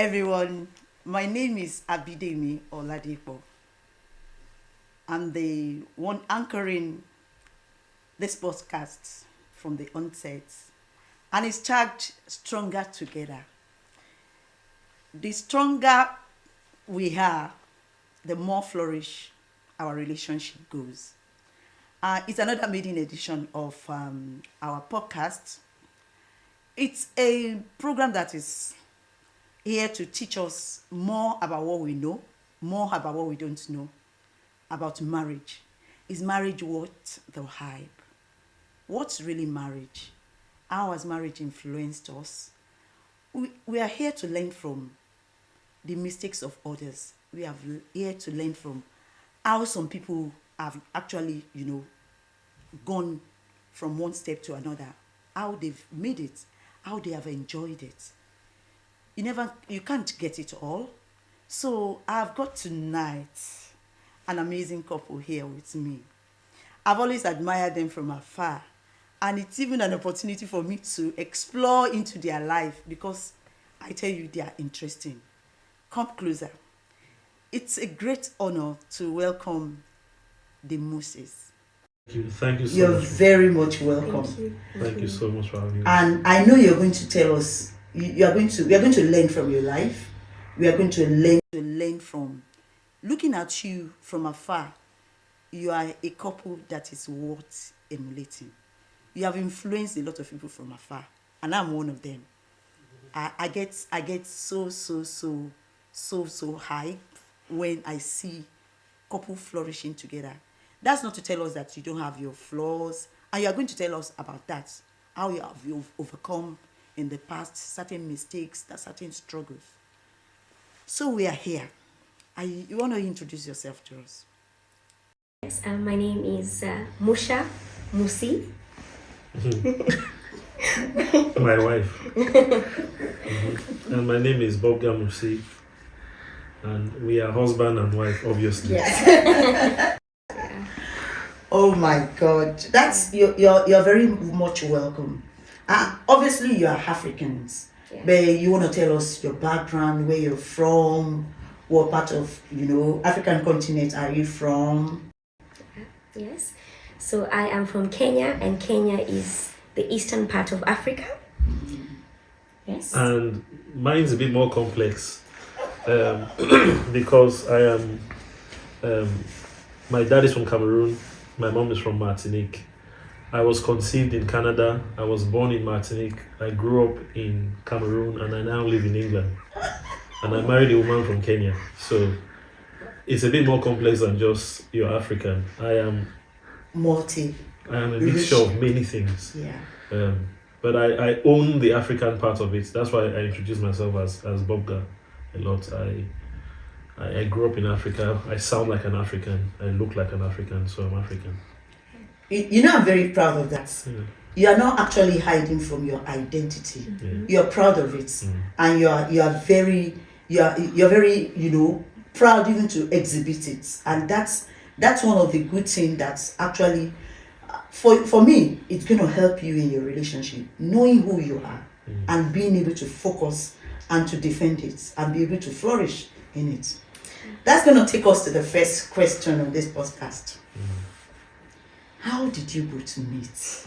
everyone. My name is Abidemi Oladipo. I'm the one anchoring this podcast from the onset, and it's tagged Stronger Together. The stronger we are, the more flourish our relationship goes. It's another maiden edition of our podcast. It's a program that is here to teach us more about what we know, more about what we don't know, about marriage. Is marriage worth the hype? What's really marriage? How has marriage influenced us? We are here to learn from the mistakes of others. We are here to learn from how some people have actually, gone from one step to another, how they've made it, how they have enjoyed it. You can't get it all. So I've got tonight an amazing couple here with me. I've always admired them from afar, and it's even an opportunity for me to explore into their life because I tell you they are interesting. Come closer. It's a great honor to welcome the Moses. Thank you so You're much. very much welcome. Thank you so much for having me. And I know you're going to tell us, we are going to learn from your life. We are going to learn from looking at you from afar. You are a couple that is worth emulating. You have influenced a lot of people from afar, and I'm one of them. I get so high when I see couple flourishing together. That's not to tell us that you don't have your flaws, and you are going to tell us about that, how you've overcome in the past certain mistakes, certain struggles. So we are here. You want to introduce yourself to us? Yes, my name is Musha Musi. My wife. And my name is Bobga Musi. And we are husband and wife, obviously. Yes. Oh my God, that's you're very much welcome. Obviously, you are Africans, but you want to tell us your background, where you're from, what part of African continent are you from? Yes, so I am from Kenya, and Kenya is the eastern part of Africa. Yes. And mine's a bit more complex because I am. My dad is from Cameroon. My mom is from Martinique. I was conceived in Canada. I was born in Martinique. I grew up in Cameroon, and I now live in England. And I married a woman from Kenya. So it's a bit more complex than just you're African. I am a mixture of many things. Yeah. But I own the African part of it. That's why I introduce myself as Bobga a lot. I grew up in Africa. I sound like an African. I look like an African, so I'm African. I'm very proud of that. Yeah. You are not actually hiding from your identity. Yeah. You're proud of it, and you are very proud even to exhibit it. And that's one of the good things that's actually for me. It's going to help you in your relationship, knowing who you are and being able to focus and to defend it and be able to flourish in it. That's going to take us to the first question of this podcast. How did you both meet?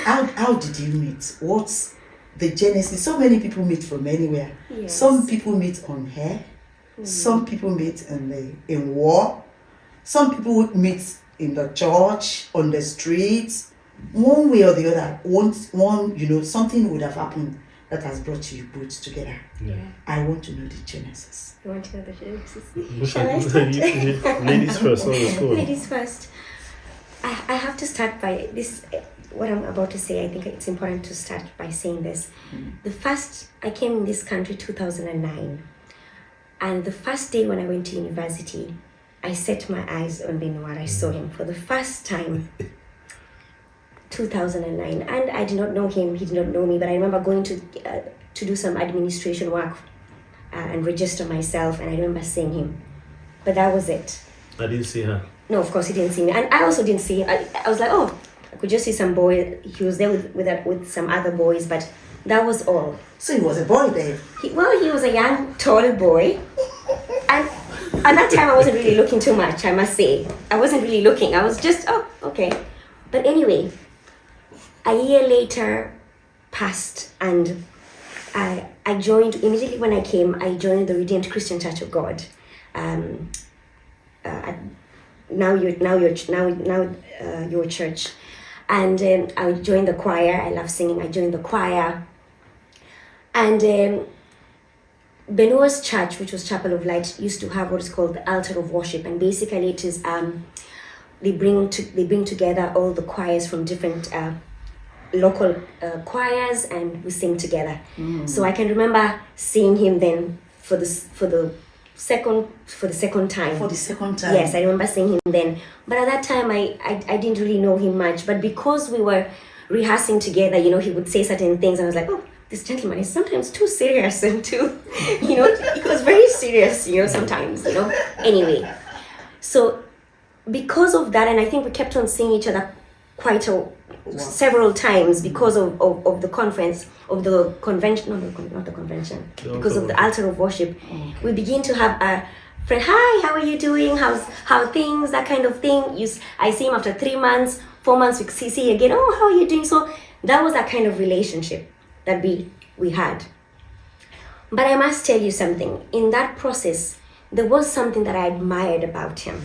how did you meet? What's the genesis? So many people meet from anywhere. Yes. Some people meet on air. Some people meet in war. Some people meet in the church, on the streets. One way or the other, something would have happened that has brought you both together. Yeah. I want to know the genesis. You want to know the genesis? Ladies first. Ladies first. I have to start by this. What I'm about to say, I think it's important to start by saying this. I came in this country 2009. And the first day when I went to university, I set my eyes on Benoit. I saw him for the first time. 2009, and I did not know him. He did not know me, but I remember going to do some administration work and register myself, and I remember seeing him. But that was it. I didn't see her. No, of course he didn't see me, and I also didn't see him. I was like, oh, I could just see some boy. He was there with some other boys, but That was all. So he was a boy then. He was a young, tall boy. And at that time, I wasn't really looking too much, I must say. I wasn't really looking. I was just, oh, okay. But anyway, a year later passed, and I joined, immediately when I came, I joined the Redeemed Christian Church of God. Now your church. And I joined the choir. I love singing. I joined the choir. And Benua's church, which was Chapel of Light, used to have what is called the altar of worship, and basically it is they bring together all the choirs from different local choirs, and we sing together. So I can remember seeing him then for the second time. For the second time. Yes, I remember seeing him then. But at that time, I didn't really know him much. But because we were rehearsing together, he would say certain things, and I was like, oh, this gentleman is sometimes too serious and too, it was very serious, sometimes, Anyway, so because of that, and I think we kept on seeing each other several times because of the conference, of the convention, not the convention, because of the altar of worship. Okay. We begin to have a friend, hi, how are you doing? How things, that kind of thing. I see him after 3 months, 4 months, we see again, oh, how are you doing? So that was that kind of relationship that we had. But I must tell you something. In that process, there was something that I admired about him.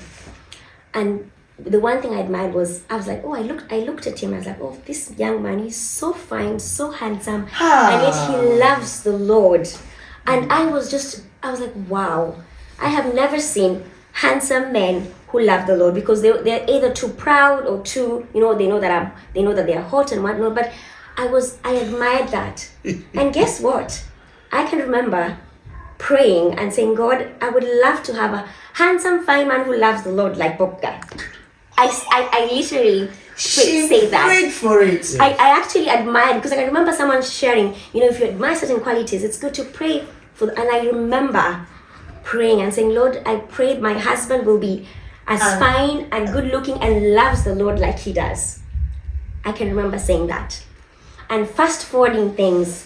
And the one thing I admired was, I was like, oh, I looked at him, I was like, oh, this young man, he's so fine, so handsome, and yet he loves the Lord. And I was like, wow, I have never seen handsome men who love the Lord, because they're either too proud or too, they know that they are hot and whatnot, but I admired that. And guess what? I can remember praying and saying, God, I would love to have a handsome, fine man who loves the Lord like Bob guy. I literally say that. Prayed for it. I actually admired, because I can remember someone sharing, if you admire certain qualities, it's good to pray for. And I remember praying and saying, Lord, I prayed my husband will be as fine and good looking and loves the Lord like he does. I can remember saying that. And fast forwarding things,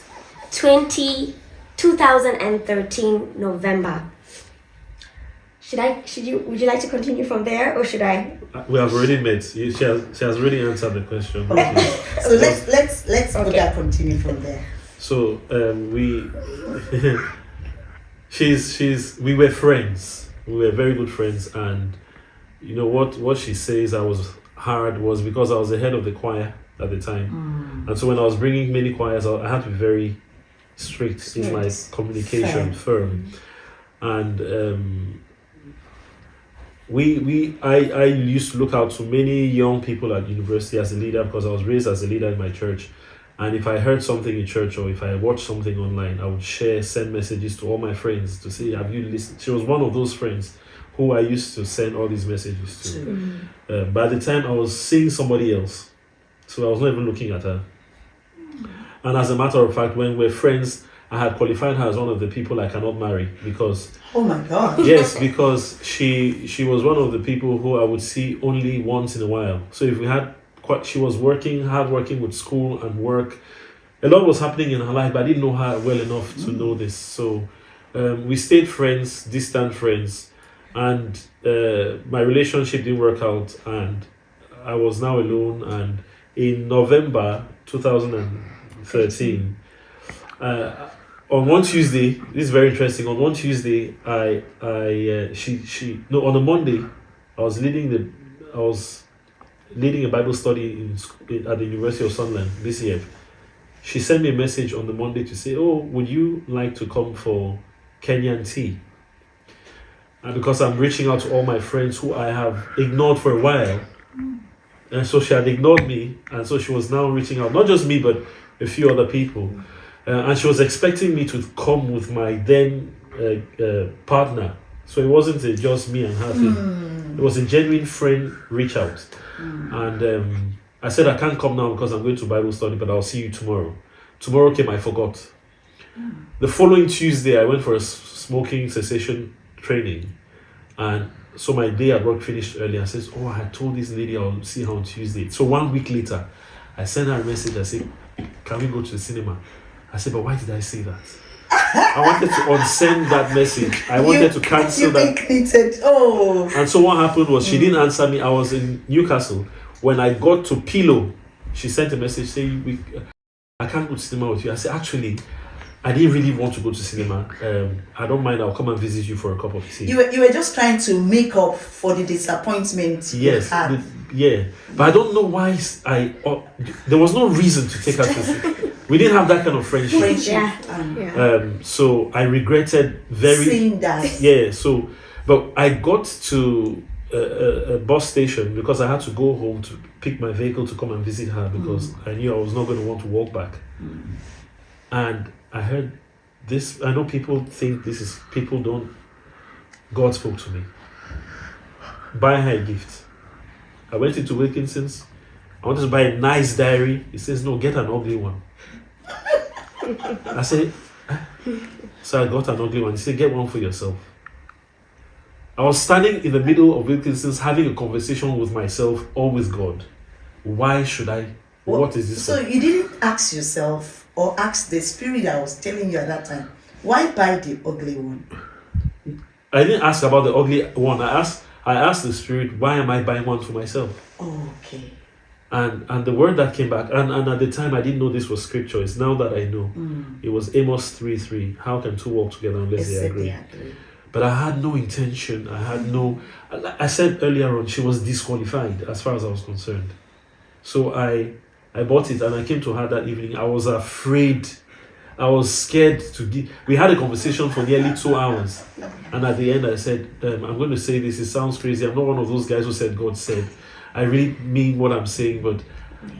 2013 November. Would you like to continue from there, or should I? We have already met. She has already answered the question. So let's continue from there. So we we were friends. We were very good friends, and what she says I was hard was because I was the head of the choir at the time. And so when I was bringing many choirs, I had to be very strict in my communication, firm. And I used to look out to many young people at university as a leader, because I was raised as a leader in my church. And if I heard something in church, or if I watched something online, I would send messages to all my friends to say, have you listened? She was one of those friends who I used to send all these messages to. By the time I was seeing somebody else, so I was not even looking at her. And as a matter of fact, when we're friends, I had qualified her as one of the people I cannot marry, because... Oh my God. Yes, because she was one of the people who I would see only once in a while. So if we had... She was hard working with school and work. A lot was happening in her life, but I didn't know her well enough to know this. So we stayed friends, distant friends. And my relationship didn't work out, and I was now alone. And in November 2013, on one Tuesday, this is very interesting. On one Tuesday, on a Monday, I was leading a Bible study at the University of Sunderland this year. She sent me a message on the Monday to say, oh, would you like to come for Kenyan tea? And because I'm reaching out to all my friends who I have ignored for a while. And so she had ignored me. And so she was now reaching out, not just me, but a few other people. And she was expecting me to come with my then partner. So it wasn't just me and her thing. It was a genuine friend reach out. And I said, I can't come now because I'm going to Bible study, but I'll see you tomorrow. Tomorrow came, I forgot. The following Tuesday, I went for a smoking cessation training. And so my day at work finished early. I said, oh, I had told this lady I'll see her on Tuesday. So 1 week later, I sent her a message. I said, can we go to the cinema? I said, but why did I say that? I wanted to unsend that message. I wanted to cancel that. And so what happened was she didn't answer me. I was in Newcastle. When I got to Pillow, she sent a message saying, I can't go to cinema with you. I said, actually, I didn't really want to go to cinema. I don't mind. I'll come and visit you for a cup of tea. You were just trying to make up for the disappointment yes, you had. Yeah. But I don't know why there was no reason to take her to. We didn't have that kind of friendship. So I regretted seeing that. Yeah. So, but I got to a bus station because I had to go home to pick my vehicle to come and visit her because I knew I was not going to want to walk back. And I heard this. I know people think this is God spoke to me. Buy her a gift. I went into Wilkinson's. I wanted to buy a nice diary. He says, no, get an ugly one. I said, so I got an ugly one. He said, get one for yourself. I was standing in the middle of Wilkinson's having a conversation with myself or with God. Why should I? What is this? So you didn't ask yourself or ask the spirit that was telling you at that time, why buy the ugly one? I didn't ask about the ugly one. I asked the spirit, why am I buying one for myself? Oh, okay. And the word that came back, and at the time I didn't know this was scripture. It's now that I know. It was Amos 3:3. How can two walk together unless they agree? But I had no intention. I said earlier on, she was disqualified as far as I was concerned. So I bought it and I came to her that evening. I was afraid. I was scared to give. We had a conversation for nearly 2 hours. And at the end I said, I'm going to say this. It sounds crazy. I'm not one of those guys who said God said. I really mean what I'm saying, but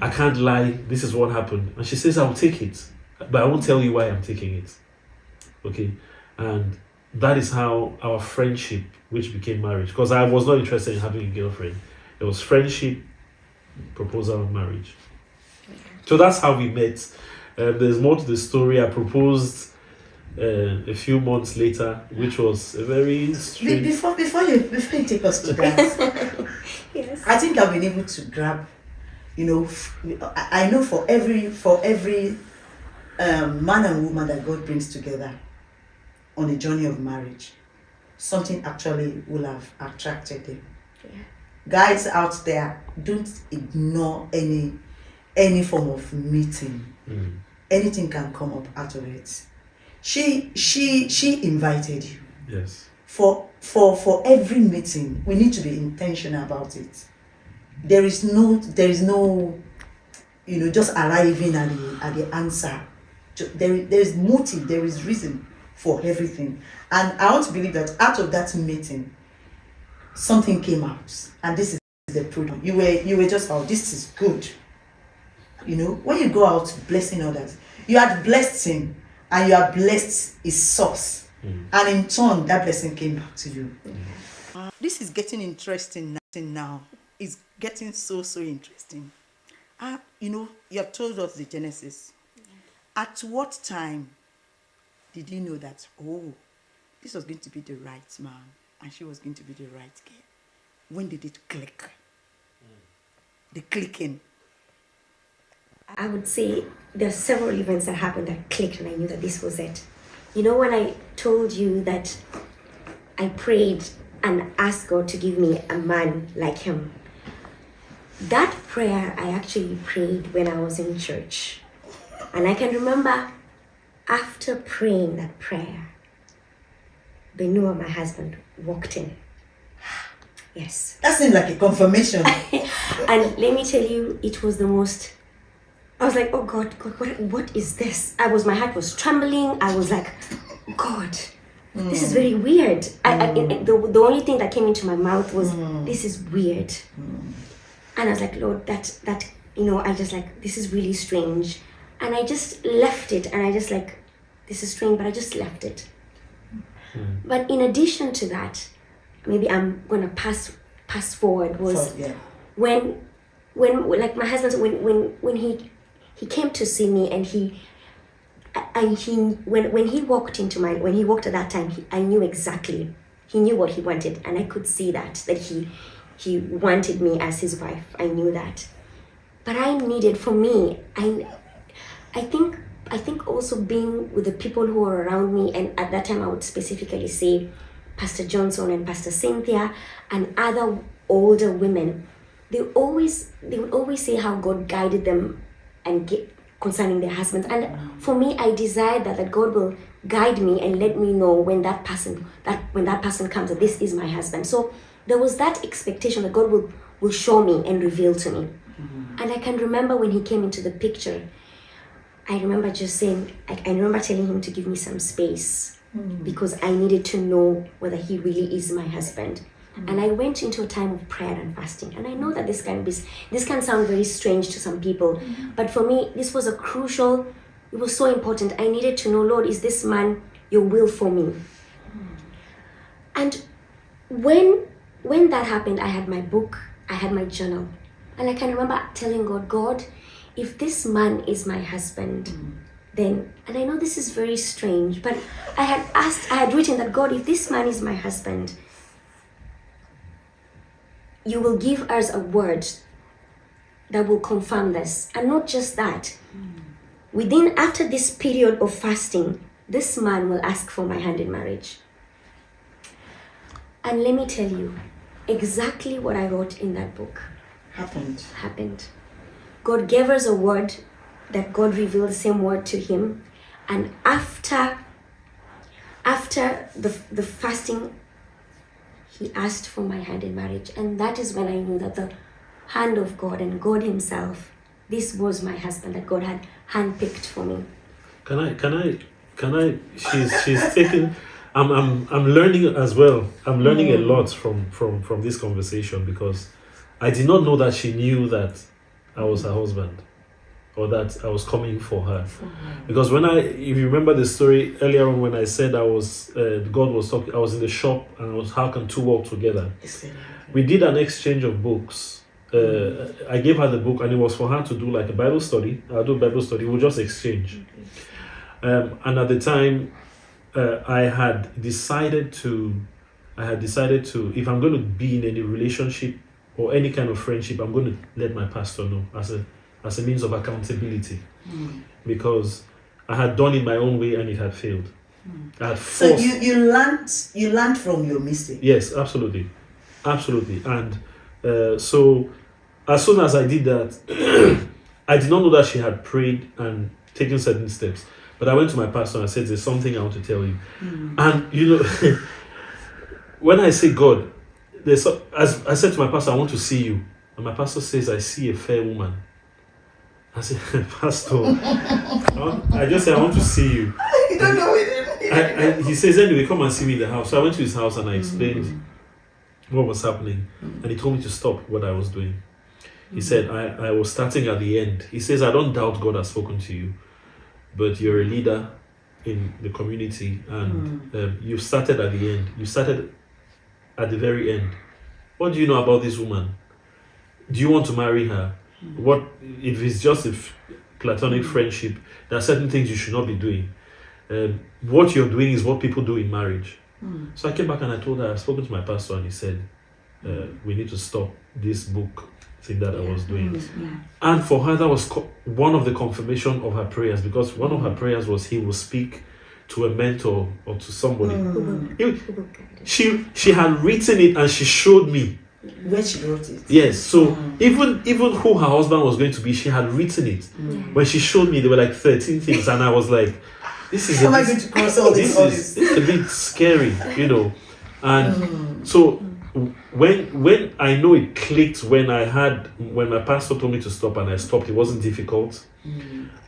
I can't lie. This is what happened. And she says, I'll take it. But I won't tell you why I'm taking it. Okay? And that is how our friendship, which became marriage, because I was not interested in having a girlfriend. It was friendship, proposal, marriage. So that's how we met. There's more to the story. I proposed a few months later, which was a very strange... Before you take us to that, yes. I think I've been able to grab, I know for every man and woman that God brings together on the journey of marriage, something actually will have attracted them. Yeah. Guys out there, don't ignore any form of meeting. Anything can come up out of it. She invited you. Yes. For every meeting, we need to be intentional about it. There is no just arriving at the answer. There is motive, there is reason for everything. And I want to believe that out of that meeting, something came out. And this is the proof. You were just, oh, this is good. When you go out blessing others, you had blessed him and you have blessed his source. And in turn, that blessing came back to you. This is getting interesting now. It's getting so interesting. You have told us the genesis. At what time did you know that, this was going to be the right man and she was going to be the right girl? When did it click? The clicking. I would say there are several events that happened that clicked and I knew that this was it. When I told you that I prayed and asked God to give me a man like him, that prayer I actually prayed when I was in church. And I can remember after praying that prayer, Benoit, my husband, walked in. Yes. That seemed like a confirmation. And let me tell you, it was the most... I was like, oh God, what is this? My heart was trembling. I was like, God, this is very weird. The only thing that came into my mouth was, this is weird. And I was like, Lord, that I just like, this is really strange. And I just left it. And I just like, this is strange, but I just left it. But in addition to that, maybe I'm gonna pass forward was when like my husband, when he came to see me and when he walked at that time, I knew exactly, he knew what he wanted, and I could see that he wanted me as his wife. I knew that. But I needed, for me, I think I think also being with the people who are around me, and at that time I would specifically say Pastor Johnson and Pastor Cynthia and other older women, they would always say how God guided them and concerning their husbands. And for me, I desire that God will guide me and let me know when that person comes, that this is my husband. So there was that expectation that God will show me and reveal to me. And I can remember when he came into the picture, I remember just saying, I remember telling him to give me some space because I needed to know whether he really is my husband. And I went into a time of prayer and fasting. And I know that this can sound very strange to some people, but for me, this was it was so important. I needed to know, Lord, is this man your will for me? And when that happened, I had my book, I had my journal. And I can remember telling God, if this man is my husband, then, and I know this is very strange, but I had written that, God, if this man is my husband, you will give us a word that will confirm this. And not just that, after this period of fasting, this man will ask for my hand in marriage. And let me tell you, exactly what I wrote in that book happened. God gave us a word that God revealed the same word to him. And after the fasting, he asked for my hand in marriage. And that is when I knew that the hand of God and God himself, this was my husband that God had handpicked for me. Can I she's taking I'm learning as well. I'm learning a lot from this conversation, because I did not know that she knew that I was her husband, or that I was coming for her. Because if you remember the story earlier on, when I said God was talking, I was in the shop and how can two walk together? We did an exchange of books. I gave her the book, and it was for her to do like a Bible study. I'll do Bible study. We'll just exchange. And at the time, I had decided to, if I'm going to be in any relationship or any kind of friendship, I'm going to let my pastor know as a means of accountability, because I had done it my own way and it had failed. I had so you learned from your mistake. Yes, absolutely. And so as soon as I did that, I did not know that she had prayed and taken certain steps. But I went to my pastor and I said, there's something I want to tell you. And when I say God, as I said to my pastor, I want to see you. And my pastor says, I see a fair woman. I said, Pastor, I just said, I want to see you. You don't know it. He says, anyway, come and see me in the house. So I went to his house and I explained what was happening. And he told me to stop what I was doing. He said, I was starting at the end. He says, I don't doubt God has spoken to you, but you're a leader in the community, and you've started at the end. You started at the very end. What do you know about this woman? Do you want to marry her? What if it's just a platonic friendship? There are certain things you should not be doing. What you're doing is what people do in marriage. So I came back and I told her, I've spoken to my pastor, and he said, we need to stop this book thing that I was doing. And for her, that was one of the confirmation of her prayers, because one of her prayers was he will speak to a mentor or to somebody. She had written it and she showed me where she wrote it. Yes, so even who her husband was going to be, she had written it. When she showed me, there were like 13 things, and I was like, this is am I going to cross all this? This is a bit scary, And so when I know it clicked, when my pastor told me to stop and I stopped, it wasn't difficult.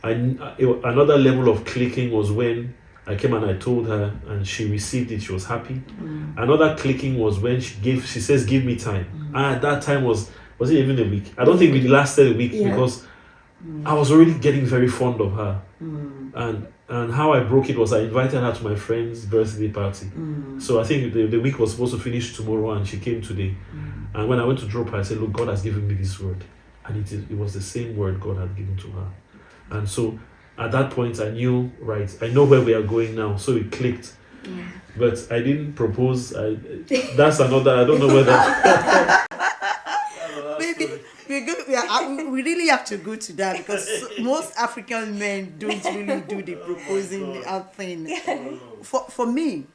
Another level of clicking was when I came and I told her, and she received it. She was happy. Another clicking was when she says, give me time. And that time was it even a week? I don't think it lasted a week, because I was already getting very fond of her. And how I broke it was I invited her to my friend's birthday party. So I think the week was supposed to finish tomorrow, and she came today. And when I went to drop her, I said, look, God has given me this word. And it was the same word God had given to her. And so at that point, I knew, I know where we are going now. So it clicked. But I didn't propose. That's another, I don't know whether. Maybe we're we really have to go to that because most African men don't really do the proposing out thing. For me,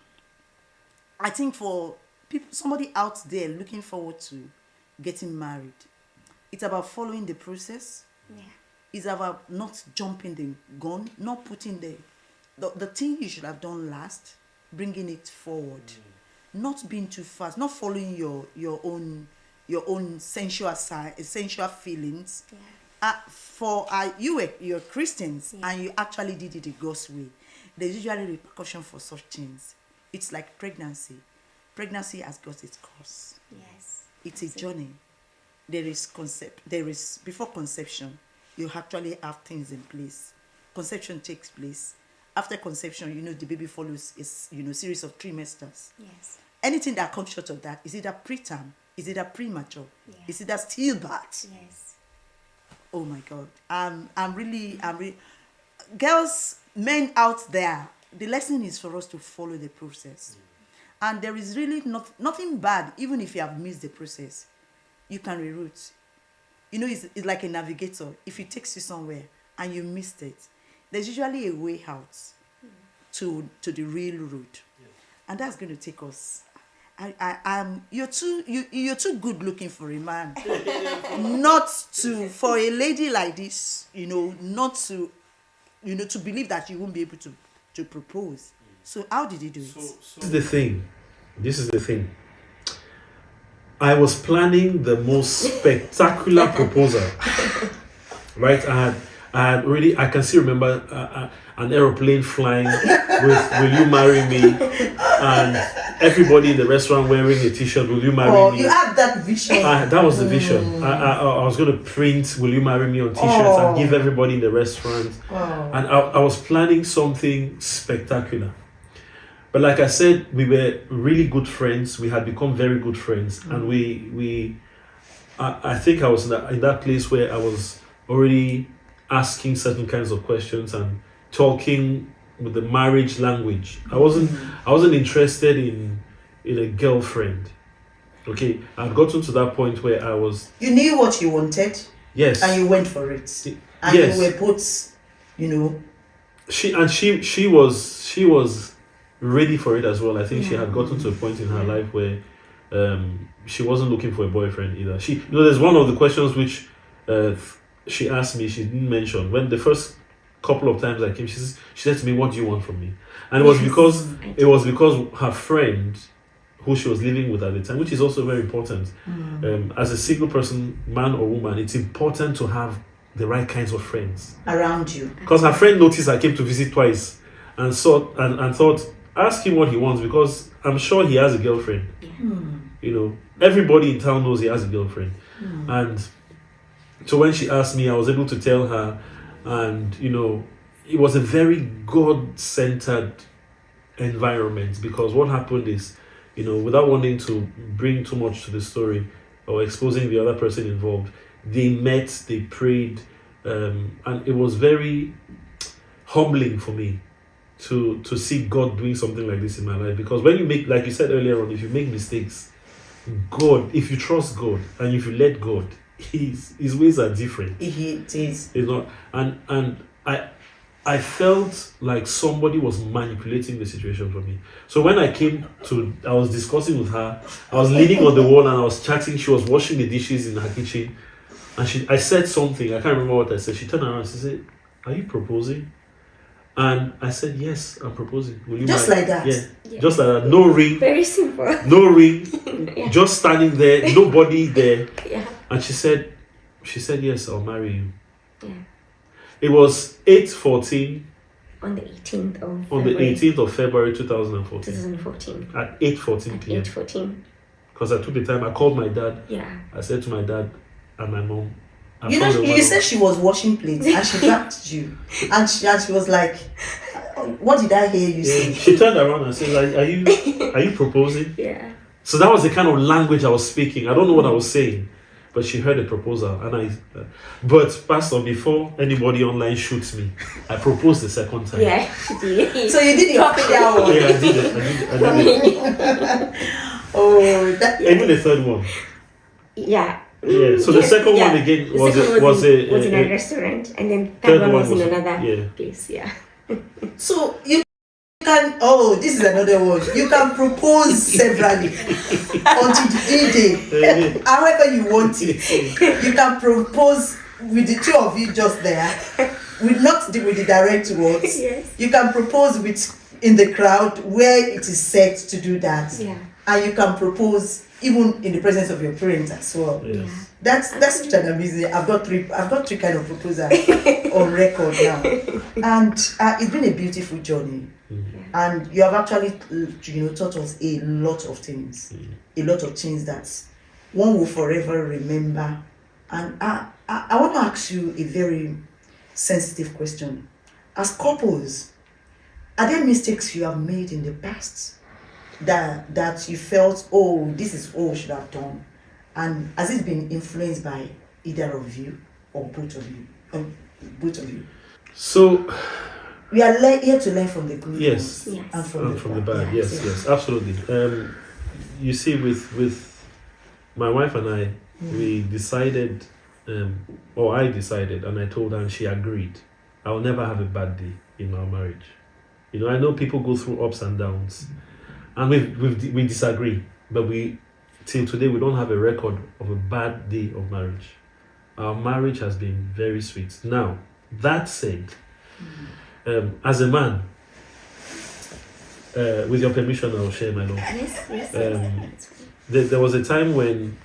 I think for people, somebody out there looking forward to getting married, it's about following the process. Yeah. It's about not jumping the gun, not putting the thing you should have done last, bringing it forward, not being too fast, not following your own sensual side, sensual feelings. Yeah. You're Christians, Yeah. and you actually did it the God's way. There's usually repercussion for such things. It's like pregnancy. Pregnancy has got its course. Yes. It's a journey. There is before conception, you actually have things in place. Conception takes place. After conception, the baby follows a series of trimesters. Yes. Anything that comes short of that is either preterm, is either premature, Yeah. is either stillbirth. Yes. Oh my God. I'm really girls, men out there, the lesson is for us to follow the process. And there is really nothing bad, even if you have missed the process. You can reroute. It's like a navigator. If it takes you somewhere and you missed it, there's usually a way out to the real route. And that's going to take us. You're too good looking for a man. For a lady like this, not to, to believe that you won't be able to propose. So how did he do it? This is the thing. I was planning the most spectacular proposal. Right? I can still remember an aeroplane flying with "Will you marry me?" and everybody in the restaurant wearing a T-shirt, "Will you marry me?" You had that vision. That was the vision. I was going to print "Will you marry me?" on T-shirts and give everybody in the restaurant. And I was planning something spectacular. But like I said, we were really good friends. We had become very good friends, and I think I was in that place where I was already asking certain kinds of questions and talking with the marriage language. I wasn't interested in a girlfriend. Okay, I'd gotten to that point where I was. You knew what you wanted. Yes. And you went for it. And yes. you were both, She was ready for it as well. I think she had gotten to a point in her life where she wasn't looking for a boyfriend either. There's one of the questions which she asked me, she didn't mention. When the first couple of times I came, she said to me, "What do you want from me?" And it was because her friend, who she was living with at the time, which is also very important. As a single person, man or woman, it's important to have the right kinds of friends around you. Because her friend noticed I came to visit twice and thought, ask him what he wants, because I'm sure he has a girlfriend. Everybody in town knows he has a girlfriend. And so when she asked me, I was able to tell her, and it was a very God-centered environment, because what happened is, without wanting to bring too much to the story or exposing the other person involved, they met, they prayed, and it was very humbling for me to see God doing something like this in my life. Because when you make, like you said earlier on, if you make mistakes, God, if you trust God and if you let God, his ways are different. It is. It's not, and I felt like somebody was manipulating the situation for me. So when I was discussing with her, I was leaning on the wall and I was chatting. She was washing the dishes in her kitchen, and I said something. I can't remember what I said. She turned around and she said, "Are you proposing?" And I said, "Yes, I'm proposing. Will you just marry?" like that? Yeah, just like that. No ring. Very simple. No ring. Just standing there, nobody there. Yeah. And she said, "Yes, I'll marry you." Yeah. It was 8:14 On the 18th of on the 18th of February 2014 2014 at 8:14 p.m. 8:14. Because I took the time. I called my dad. Yeah. I said to my dad and my mom, You said she was washing plates and she clapped you, and she was like, "What did I hear you say?" She turned around and said, "Are you proposing?" Yeah. So that was the kind of language I was speaking. I don't know what I was saying, but she heard the proposal, and but Pastor, before anybody online shoots me, I proposed the second time. Yeah. So you did your prayer one. Yeah, I did it. Oh, that Even the third one. Yeah. Yeah. So the second one again The was second was in a a restaurant, and then third one was in another yeah. place. Yeah. So you can, oh, this is another word. You can propose severally until the D-Day. However you want it. You can propose with the two of you just there. With the direct words. Yes. You can propose in the crowd where it is set to do that. Yeah. And you can propose even in the presence of your parents as well. Yes. Yeah. That's such an amazing. I've got three kind of proposals on record now, and it's been a beautiful journey. And you have actually, taught us a lot of things, that one will forever remember. And I want to ask you a very sensitive question. As couples, are there mistakes you have made in the past that you felt, oh, this is all we should have done? And has it been influenced by either of you or both of you? So we are here to learn from the good yes, ones Yes. and from the the bad. bad. Yes, yes, absolutely. You see, with my wife and I, we decided, or I decided, and I told her, and she agreed. I will never have a bad day in our marriage. I know people go through ups and downs, and we disagree, but till today we don't have a record of a bad day of marriage. Our marriage has been very sweet. Now, that said, as a man, with your permission, I'll share my love. Yes. There was a time when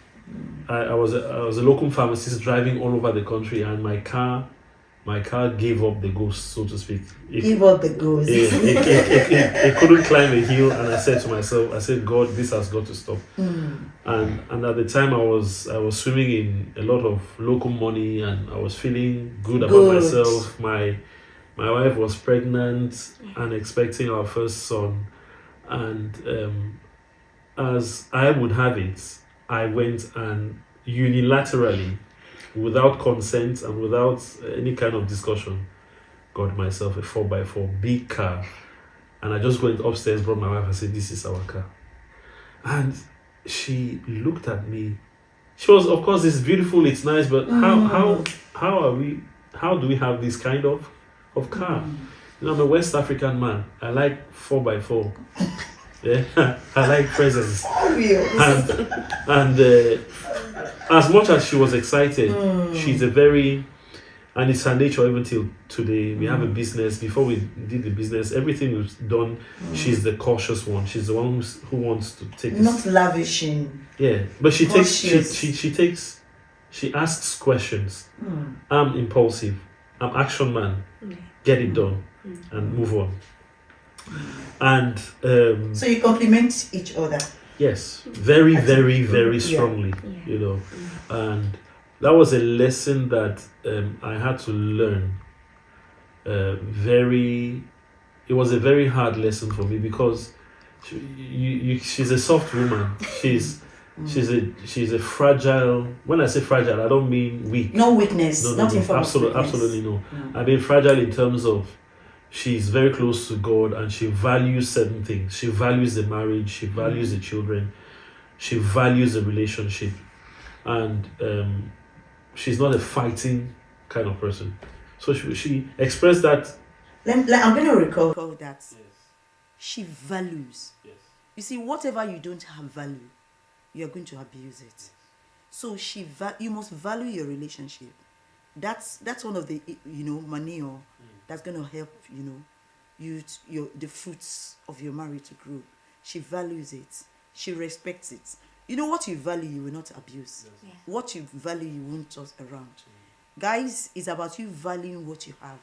I was a local pharmacist driving all over the country, and my car gave up the ghost, so to speak. Give up the ghost. It couldn't climb a hill, and I said to myself, God, this has got to stop. And at the time I was swimming in a lot of local money, and I was feeling good about myself. My wife was pregnant and expecting our first son, and as I would have it, I went and unilaterally, without consent and without any kind of discussion, got myself a 4x4 big car, and I just went upstairs, brought my wife, and said, this is our car. And she looked at me. She was, of course, it's beautiful, it's nice, but how do we have this kind of car? I'm a West African man. I like 4x4. Yeah, I like presents. And as much as she was excited, she's a very, and it's her nature even till today. We have a business. Before we did the business, everything was done. She's the cautious one. She's the one who wants to take not lavishing. Yeah, but she cautious. she asks questions. I'm impulsive. I'm action man. Get it done and move on. And so you complement each other. yes, very, very, very strongly. And that was a lesson that I had to learn. It was a very hard lesson for me, because she's a soft woman. She's a fragile. When I say fragile, I don't mean weak. No weakness. No, Nothing from absolutely no. I mean fragile in terms of she's very close to God, and she values certain things. She values the marriage. She values the children. She values the relationship, and she's not a fighting kind of person. So she expressed that. I'm going to recall that. Yes. She values. Yes. You see, whatever you don't have value, you're going to abuse it. So you must value your relationship. That's one of the manure that's going to help the fruits of your marriage to grow. She values it. She respects it. What you value, you will not abuse. Yes. Yeah. What you value, you won't toss around. Guys, it's about you valuing what you have.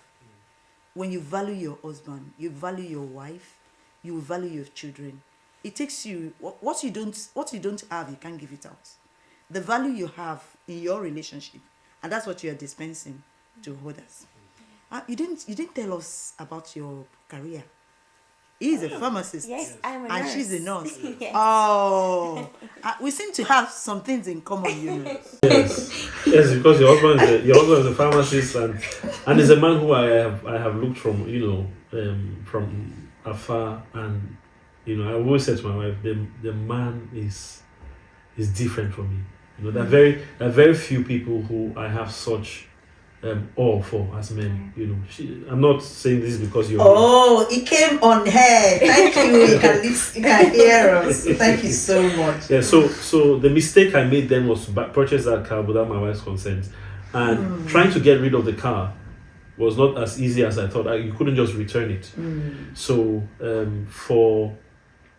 When you value your husband, you value your wife, you value your children. It takes you what you don't have, you can't give it out. The value you have in your relationship, and that's what you are dispensing to others. You didn't tell us about your career. He's a pharmacist. Yes, I'm a nurse. And she's a nurse. Yes. Oh, we seem to have some things in common, Yes, because your husband is a pharmacist, and is a man who I have looked from from afar, and I always said to my wife, the man is different from me. You know, there are very few people who I have such awe for as men. You know, I'm not saying this because you're. Oh, it came on her. Thank you. You can hear us. Thank you so much. Yeah. So the mistake I made then was to purchase that car without my wife's consent, and trying to get rid of the car was not as easy as I thought. You couldn't just return it. So for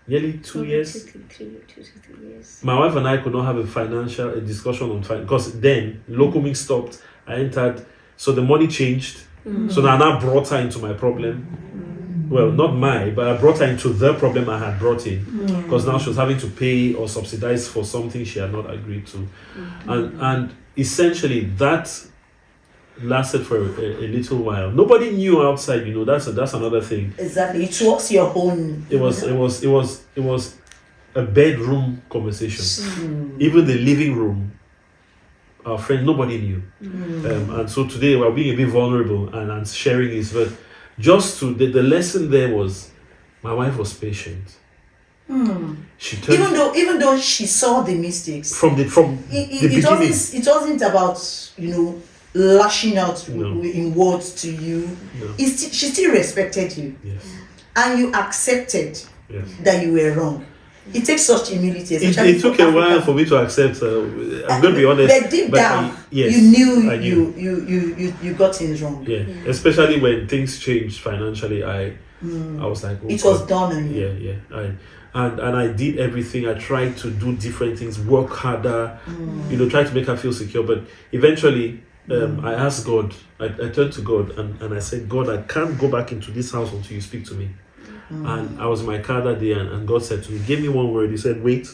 nearly 2 years, 2 to 3 years. my wife and I could not have a discussion on finance because then Locoming stopped. I entered, so the money changed. So now I now brought her into my problem. Well, not but I brought her into the problem I had brought in because now she was having to pay or subsidize for something she had not agreed to, and essentially that lasted for a little while. Nobody knew outside. You know, that's another thing. Exactly. It was your own. It was a bedroom conversation. Even the living room, our friend, nobody knew. And so today we're being a bit vulnerable and sharing this. But just to the lesson there was, my wife was patient. She turned, even though she saw the mistakes from the beginning. It wasn't about, you know, lashing out in words to you. No. She still respected you. Yes. And you accepted that you were wrong. It takes such humility. It took a while for me to accept. I'm going to be honest. But deep down, yes, you knew I you got things wrong. Yeah. Especially when things changed financially, I was like, oh, it was done on you. Yeah. And I did everything. I tried to do different things, work harder, you know, try to make her feel secure. But eventually, I asked God. I turned to God and I said, God, I can't go back into this house until you speak to me. And I was in my car that day, and God said to me, give me one word. He said, wait.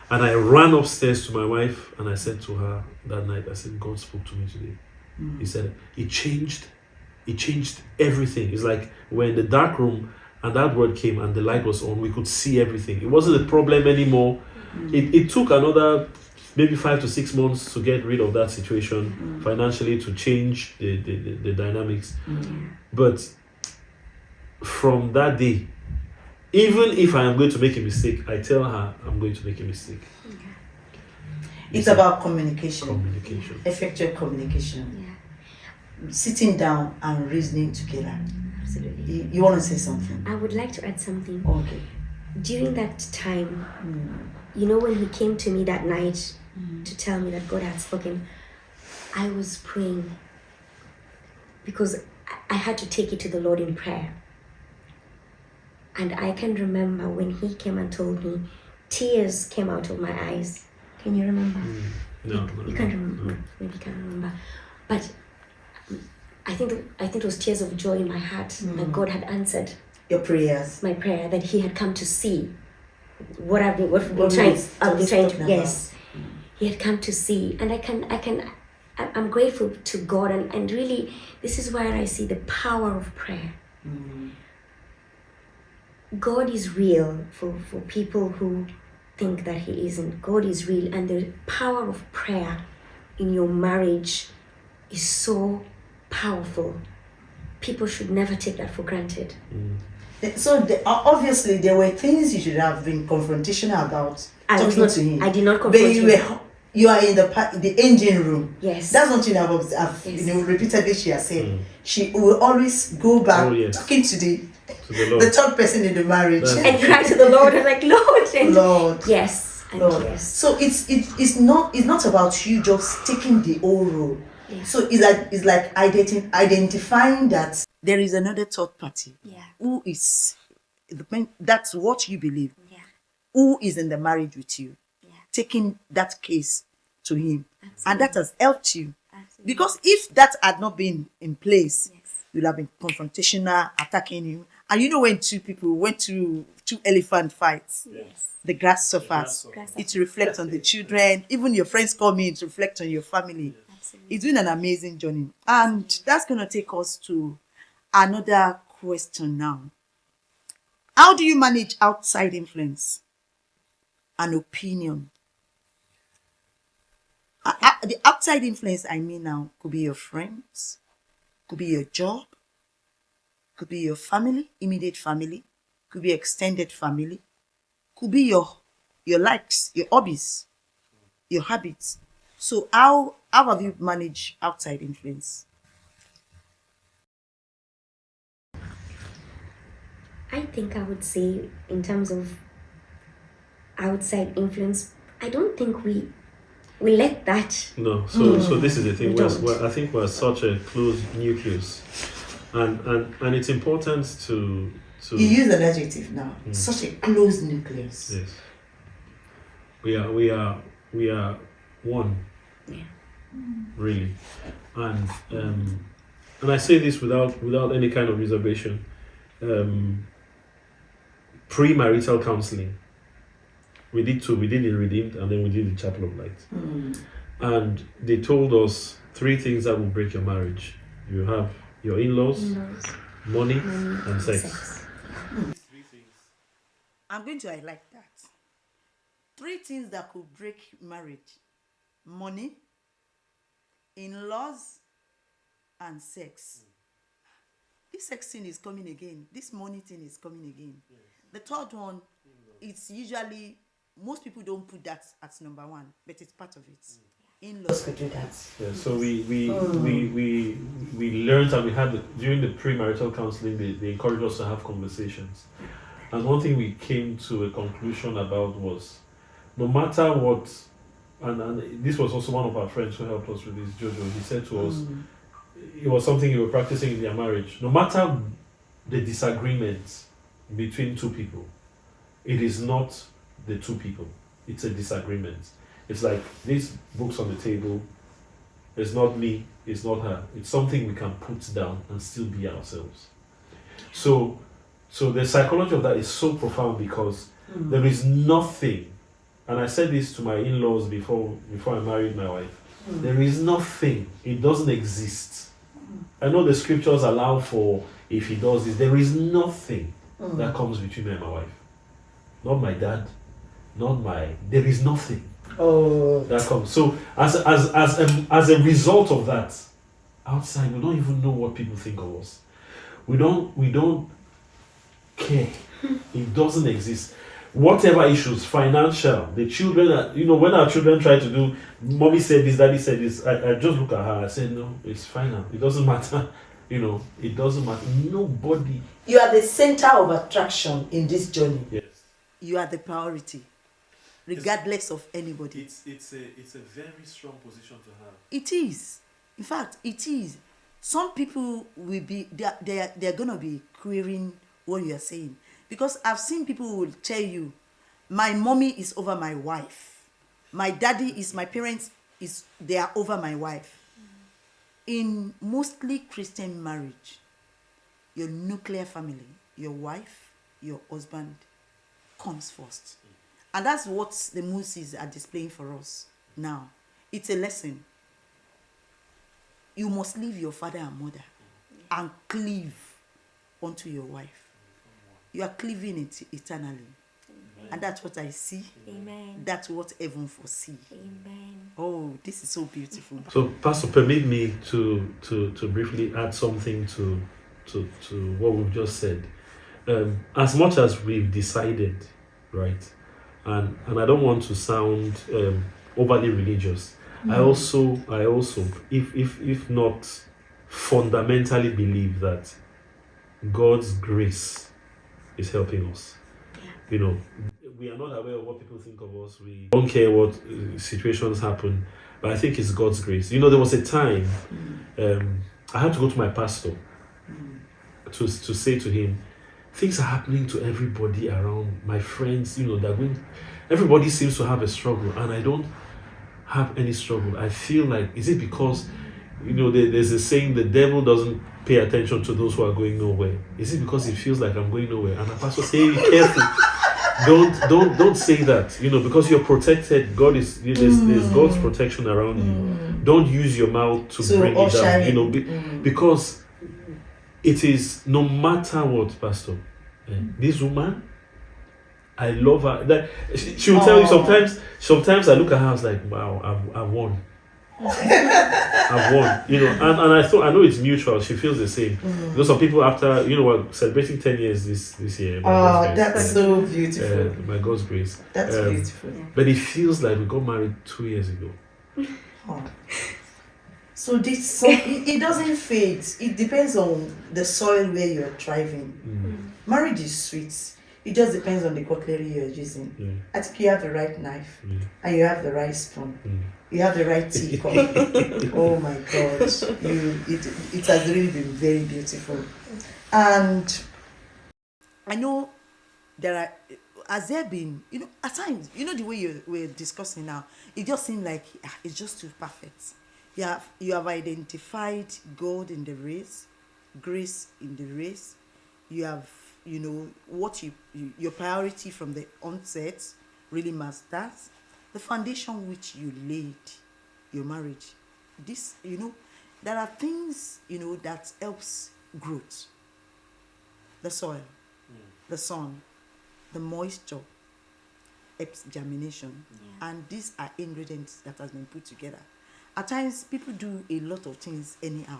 And I ran upstairs to my wife and I said to her that night, I said, God spoke to me today. He said, it changed everything. It's like we're in the dark room and that word came and the light was on. We could see everything. It wasn't a problem anymore. It took another maybe 5 to 6 months to get rid of that situation financially, to change the dynamics. But from that day, even if I am going to make a mistake, I tell her I'm going to make a mistake. It's about communication. Effective communication. Sitting down and reasoning together. Absolutely. You want to say something? I would like to add something. Okay. During that time, you know, when he came to me that night to tell me that God had spoken, I was praying because I had to take it to the Lord in prayer. And I can remember when he came and told me, tears came out of my eyes. Can you remember? No. You can't remember. No. Maybe you can't remember. But I think it was tears of joy in my heart that God had answered your prayers. My prayer, that he had come to see what I've been trying to. Yes, he had come to see, and I'm grateful to God, and really, this is where I see the power of prayer. God is real for people who think that he isn't. God is real, and the power of prayer in your marriage is so powerful. People should never take that for granted. So obviously there were things you should have been confrontational about talking to him. I did not confront him. You are in the engine room. Yes. That's one thing I've you know, repeatedly she has said. She will always go back talking to the third person in the marriage and cry to the Lord and like, Lord. Yes. Lord. Yes. So it's not about you just taking the old role. Yeah. So it's like identifying that there is another third party. Yeah. Who is that's what you believe. Yeah. Who is in the marriage with you. Yeah. Taking that case to him. Absolutely. And that has helped you. Absolutely. Because if that had not been in place, Yes. you'll have been confrontational, attacking you. And you know, when two people went to two elephant fights, Yes. the grass suffers. It reflects on the children. Even your friends come in, it reflects on your family. Absolutely. It's been an amazing journey. And that's going to take us to another question now. How do you manage outside influence and opinion? The outside influence I mean now could be your friends, could be your job, could be your family, immediate family, could be extended family, could be your likes, your hobbies. your habits. So how have you managed outside influence? I think I would say, in terms of outside influence, I don't think we let that. No, so this is the thing. We don't. I think we're such a close nucleus, and it's important to You use an adjective now. Such a close nucleus. yes, we are one, Yeah. really, and I say this without any kind of reservation. Premarital counseling. We did two. We did in Redeemed, and then we did the Chapel of Light. And they told us 3 things that will break your marriage. You have your in-laws, money, and sex. I'm going to highlight that. 3 things that could break marriage: money, in-laws, and sex. This sex thing is coming again. This money thing is coming again. The third one, it's usually, most people don't put that as number 1, but it's part of it. In-laws could do that. Yeah, so we learned, and we had during the premarital counseling, they encouraged us to have conversations. And one thing we came to a conclusion about was, no matter what, and this was also one of our friends who helped us with this, Jojo. He said to us, it was something you were practicing in their marriage. No matter the disagreements between 2 people, it is not the 2 people. It's a disagreement. It's like these books on the table. It's not me. It's not her. It's something we can put down and still be ourselves. So the psychology of that is so profound, because there is nothing, and I said this to my in-laws before I married my wife. There is nothing. It doesn't exist. I know the scriptures allow for if he does this. There is nothing that comes between me and my wife. Not my dad. There is nothing that comes. So as a result of that, outside we don't even know what people think of us. We don't care. It doesn't exist. Whatever issues, financial, the children, when our children try to do, mommy said this, daddy said this, I just look at her, I said, no, it's fine now. It doesn't matter. It doesn't matter. Nobody. You are the center of attraction in this journey. Yes. You are the priority, regardless of anybody. It's a very strong position to have. It is. In fact, it is. Some people will be, they're going to be querying what you are saying. Because I've seen people who will tell you, my mommy is over my wife. My daddy is, my parents they are over my wife. In mostly Christian marriage, your nuclear family, your wife, your husband, comes first. And that's what the Moses are displaying for us now. It's a lesson. You must leave your father and mother and cleave unto your wife. You are cleaving it eternally. Amen. And that's what I see. Amen. That's what heaven foresee. Amen. Oh, this is so beautiful. So, Pastor, permit me to briefly add something to what we've just said. As much as we've decided, right, and I don't want to sound overly religious. I also, if not fundamentally believe that God's grace is helping us. We are not aware of what people think of us. We don't care what situations happen, but I think it's God's grace. There was a time I had to go to my pastor to say to him, things are happening to everybody around, my friends. They're going. Everybody seems to have a struggle, and I don't have any struggle. I feel like, is it because there's a saying, the devil doesn't pay attention to those who are going nowhere? Is it because it feels like I'm going nowhere? And the pastor said, hey, be careful. Don't say that. Because you're protected. There's God's protection around you. Don't use your mouth to bring it down. Because it is, no matter what, Pastor. This woman, I love her. She will tell you sometimes I look at her, I was like, wow, I've won. I've won, and I know it's mutual. She feels the same. Because some people after, what, celebrating 10 years this year. Oh, that's so beautiful. By God's grace. That's beautiful. But it feels like we got married 2 years ago. Oh. So this song, it doesn't fade. It depends on the soil where you're thriving. Marriage is sweet. It just depends on the cutlery you're using. I think you have the right knife and you have the right spoon. You have the right teacup. Oh my God. It has really been very beautiful. And I know has there been, at times, the way we're discussing now, it just seems like it's just too perfect. You have identified God in the race, grace in the race. You have, what your priority from the onset really masters. The foundation which you laid your marriage. This, there are things, that helps growth. The soil, the sun, the moisture, helps germination. And these are ingredients that has been put together. At times, people do a lot of things anyhow,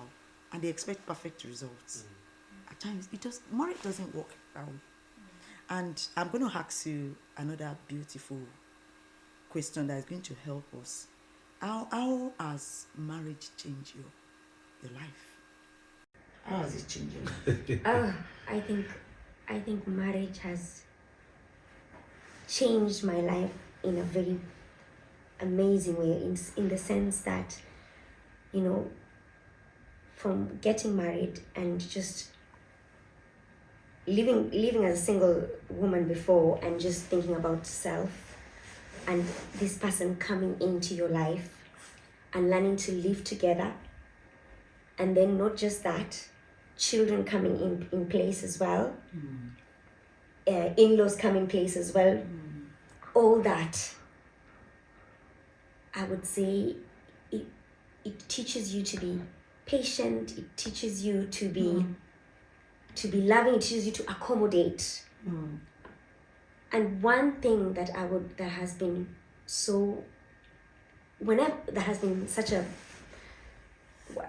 and they expect perfect results. At times, marriage doesn't work around. And I'm going to ask you another beautiful question that is going to help us. How has marriage changed your life? How has it changed your life? I think marriage has changed my life in a very amazing way, in the sense that, from getting married and just living as a single woman before, and just thinking about self, and this person coming into your life and learning to live together, and then not just that, children coming in place as well, in-laws come in place as well, all that, I would say it teaches you to be patient, it teaches you to be loving, it teaches you to accommodate. And one thing that has been such a,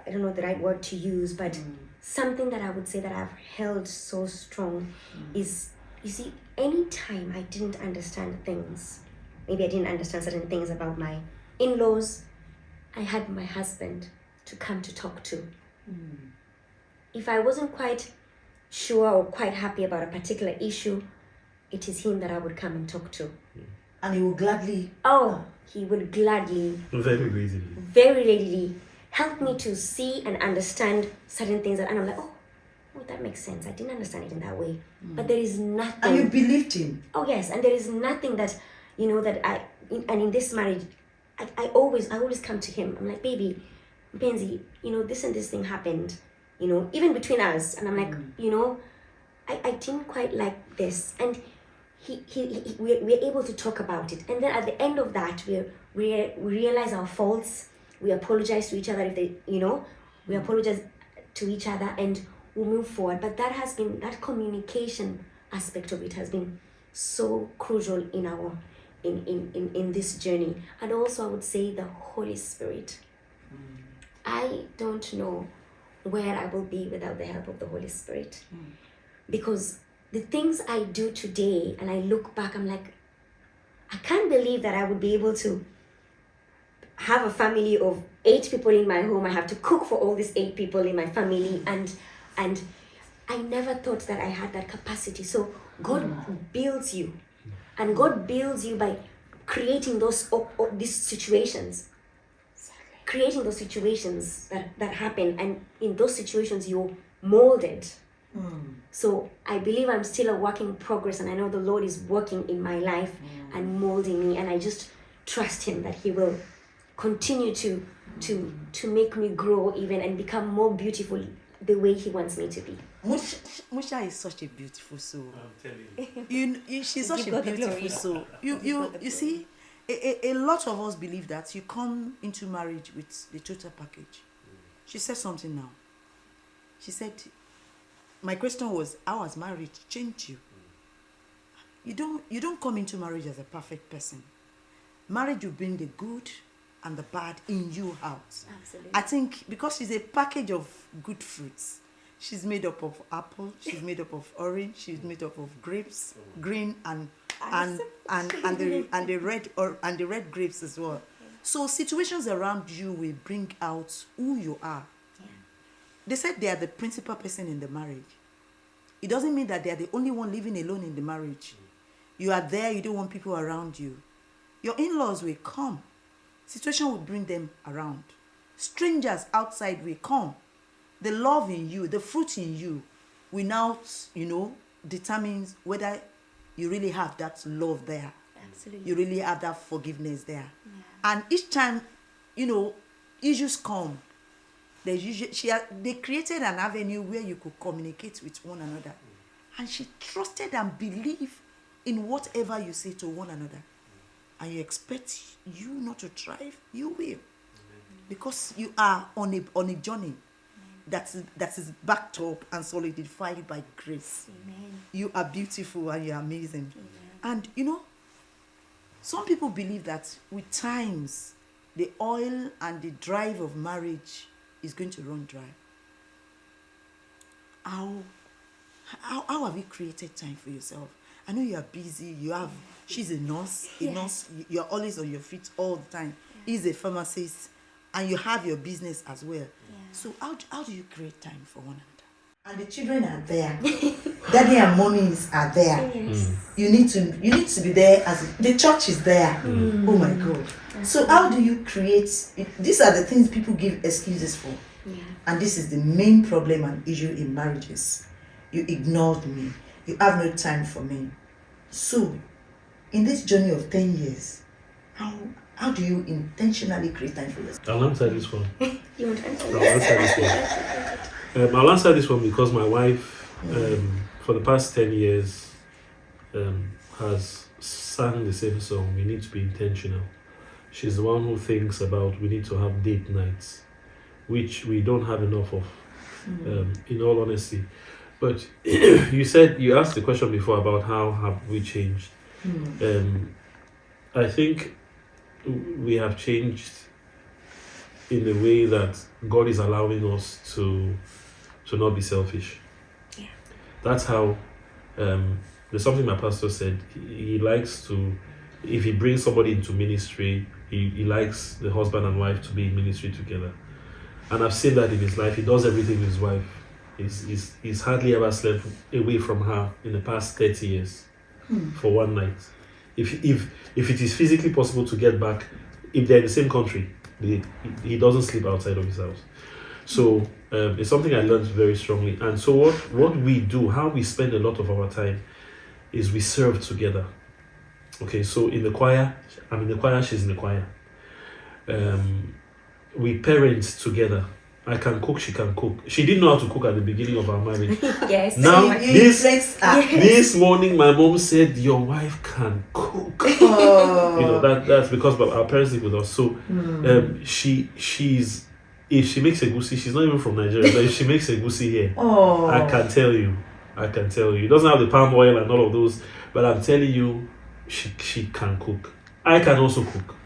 I don't know the right word to use, but something that I would say that I've held so strong is, you see, anytime I didn't understand things, maybe I didn't understand certain things about my in-laws, I had my husband to come to talk to. If I wasn't quite sure or quite happy about a particular issue, it is him that I would come and talk to. And he would gladly... he would gladly... Very readily help me to see and understand certain things. And I'm like, oh, that makes sense. I didn't understand it in that way. But there is nothing... And you believed him? Oh, yes. And there is nothing that, and in this marriage, I always come to him. I'm like, baby, Benzi, this and this thing happened, even between us. And I'm like, I didn't quite like this. And we're able to talk about it. And then at the end of that, we realize our faults. We apologize to each other we apologize to each other, and we move forward. But that communication aspect of it has been so crucial in this journey. And also I would say the Holy Spirit. I don't know where I will be without the help of the Holy Spirit. Because the things I do today, and I look back, I'm like, I can't believe that I would be able to have a family of 8 people in my home. I have to cook for all these 8 people in my family, and I never thought that I had that capacity. So God builds you, and God builds you by creating these situations, creating those situations that happen, and in those situations you're molded. So I believe I'm still a work in progress, and I know the Lord is working in my life and molding me, and I just trust Him that He will continue to make me grow even and become more beautiful the way He wants me to be. Musha is such a beautiful soul. I'm telling you. She's such a beautiful soul. You see, a lot of us believe that you come into marriage with the total package. She said something now. She said, my question was, how has marriage changed you? You don't come into marriage as a perfect person. Marriage will bring the good and the bad in you out. Absolutely. I think because she's a package of good fruits. She's made up of apple, she's made up of orange, she's made up of grapes, green and the red grapes as well. So situations around you will bring out who you are. Yeah. They said they are the principal person in the marriage. It doesn't mean that they are the only one living alone in the marriage. You are there, you don't want people around you. Your in-laws will come. Situation will bring them around. Strangers outside will come. The love in you, the fruit in you will now, determines whether you really have that love there. Absolutely. You really have that forgiveness there. And each time, issues come, they created an avenue where you could communicate with one another. And she trusted and believed in whatever you say to one another. And you expect you not to thrive, you will. Because you are on a journey that is backed up and solidified by grace. Amen. You are beautiful and you are amazing. Amen. And some people believe that with times, the oil and the drive of marriage is going to run dry. How have you created time for yourself? I know you are busy. She's a nurse. You're always on your feet all the time. He's a pharmacist, and you have your business as well. So how do you create time for one another? And the children are there. Daddy and mommies are there. Yes. You need to be there as the church is there. Oh my God. So how do you create these are the things people give excuses for. Yeah. And this is the main problem and issue in marriages. You ignored me. You have no time for me. So in this journey of 10 years, how do you intentionally create time for yourself? I'll answer this one. You want to answer I'll answer this one. I'll answer this one because my wife, for the past 10 years, has sang the same song. We need to be intentional. She's the one who thinks about we need to have date nights, which we don't have enough of, in all honesty. But you asked the question before about how have we changed. I think we have changed in the way that God is allowing us to not be selfish. Yeah. That's how there's something my pastor said. He likes to, if he brings somebody into ministry, he likes the husband and wife to be in ministry together. And I've seen that in his life. He does everything with his wife. He's hardly ever slept away from her in the past 30 years for one night. If it is physically possible to get back, if they're in the same country, he doesn't sleep outside of his house. So it's something I learned very strongly. And so what we do, how we spend a lot of our time, is we serve together. Okay, so in the choir, I'm in the choir, she's in the choir. We parent together. I can cook, she can cook. She didn't know how to cook at the beginning of our marriage. Yes. Now, Yes. this morning, my mom said, your wife can cook. Oh. That's because our parents live with us. So she's, if she makes egusi, she's not even from Nigeria, but if she makes egusi here, I can tell you. It doesn't have the palm oil and all of those, but I'm telling you, she can cook. I can also cook.